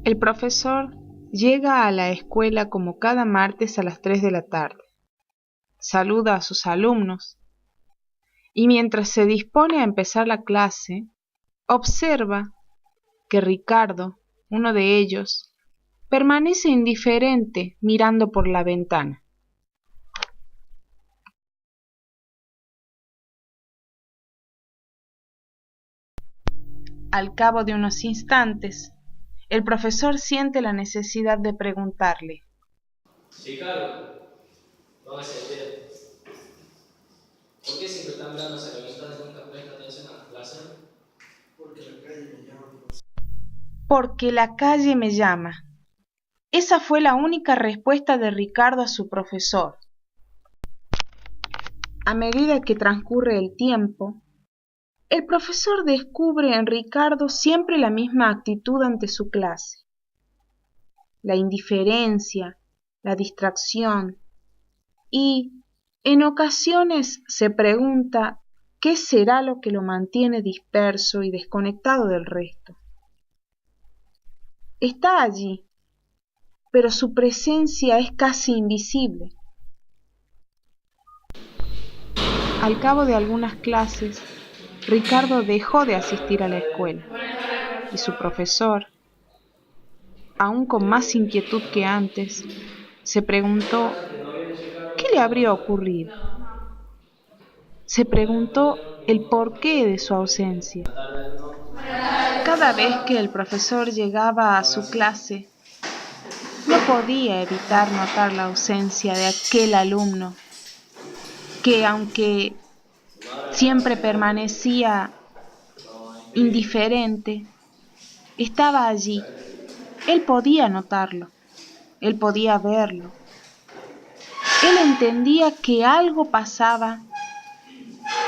El profesor llega a la escuela como cada martes a las 3 de la tarde. Saluda a sus alumnos y mientras se dispone a empezar la clase, observa que Ricardo, uno de ellos, permanece indiferente mirando por la ventana. Al cabo de unos instantes, el profesor siente la necesidad de preguntarle: Ricardo, vamos a ver, ¿por qué siempre estás mirando hacia la ventana y nunca presta atención a la clase? Porque la calle me llama. Porque la calle me llama. Esa fue la única respuesta de Ricardo a su profesor. A medida que transcurre el tiempo, el profesor descubre en Ricardo siempre la misma actitud ante su clase. La indiferencia, la distracción y, en ocasiones, se pregunta qué será lo que lo mantiene disperso y desconectado del resto. Está allí, pero su presencia es casi invisible. Al cabo de algunas clases, Ricardo dejó de asistir a la escuela y su profesor, aún con más inquietud que antes, se preguntó qué le habría ocurrido. Se preguntó el porqué de su ausencia. Cada vez que el profesor llegaba a su clase, no podía evitar notar la ausencia de aquel alumno que, aunque siempre permanecía indiferente, estaba allí. Él podía notarlo, él podía verlo. Él entendía que algo pasaba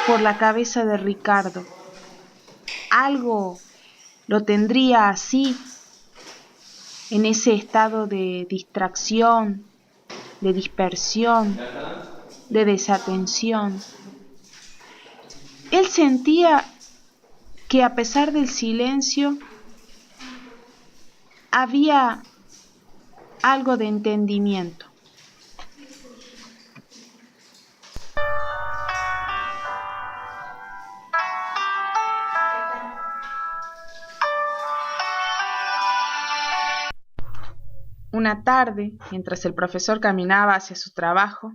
por la cabeza de Ricardo. Algo lo tendría así, en ese estado de distracción, de dispersión, de desatención. Él sentía que a pesar del silencio había algo de entendimiento. Una tarde, mientras el profesor caminaba hacia su trabajo,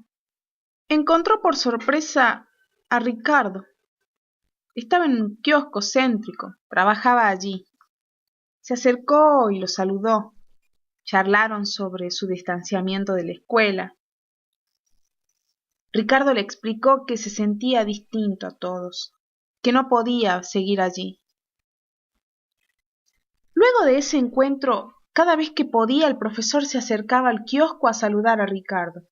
encontró por sorpresa a Ricardo. Estaba en un kiosco céntrico, trabajaba allí. Se acercó y lo saludó. Charlaron sobre su distanciamiento de la escuela. Ricardo le explicó que se sentía distinto a todos, que no podía seguir allí. Luego de ese encuentro, cada vez que podía, el profesor se acercaba al kiosco a saludar a Ricardo,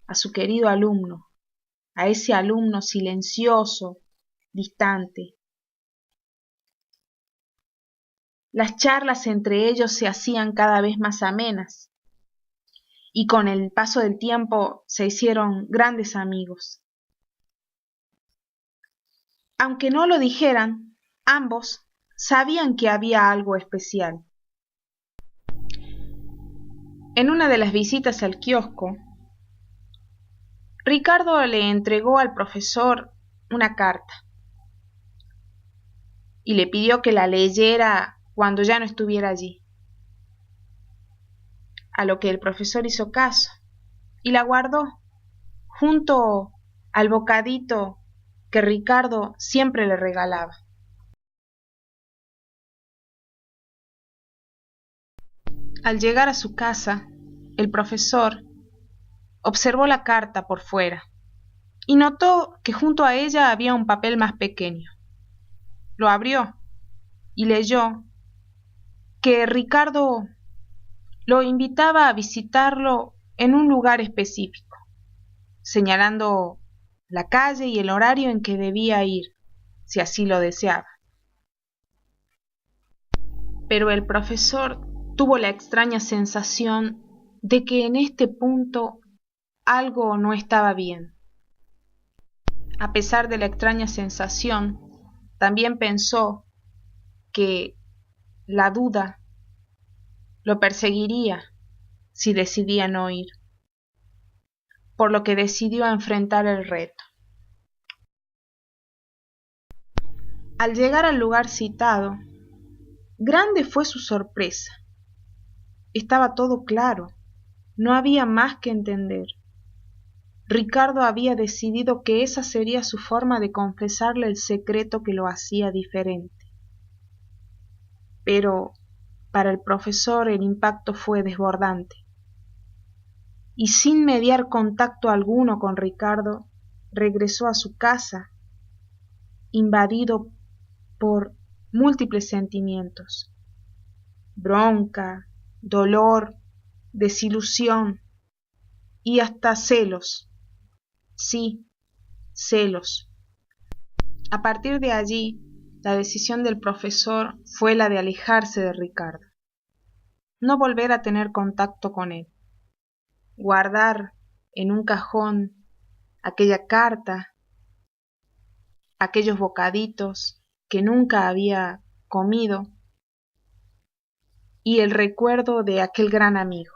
a su querido alumno, a ese alumno silencioso, distante. Las charlas entre ellos se hacían cada vez más amenas, y con el paso del tiempo se hicieron grandes amigos. Aunque no lo dijeran, ambos sabían que había algo especial. En una de las visitas al kiosco, Ricardo le entregó al profesor una carta y le pidió que la leyera cuando ya no estuviera allí. A lo que el profesor hizo caso y la guardó junto al bocadito que Ricardo siempre le regalaba. Al llegar a su casa, el profesor observó la carta por fuera y notó que junto a ella había un papel más pequeño. Lo abrió y leyó que Ricardo lo invitaba a visitarlo en un lugar específico, señalando la calle y el horario en que debía ir, si así lo deseaba. Pero el profesor tuvo la extraña sensación de que en este punto algo no estaba bien. A pesar de la extraña sensación, también pensó que la duda Lo perseguiría si decidía no ir, por lo que decidió enfrentar el reto. Al llegar al lugar citado, grande fue su sorpresa. Estaba todo claro, no había más que entender. Ricardo había decidido que esa sería su forma de confesarle el secreto que lo hacía diferente. Pero para el profesor el impacto fue desbordante. Y sin mediar contacto alguno con Ricardo, regresó a su casa, invadido por múltiples sentimientos: bronca, dolor, desilusión y hasta celos. Sí, celos. A partir de allí, la decisión del profesor fue la de alejarse de Ricardo, no volver a tener contacto con él, guardar en un cajón aquella carta, aquellos bocaditos que nunca había comido y el recuerdo de aquel gran amigo.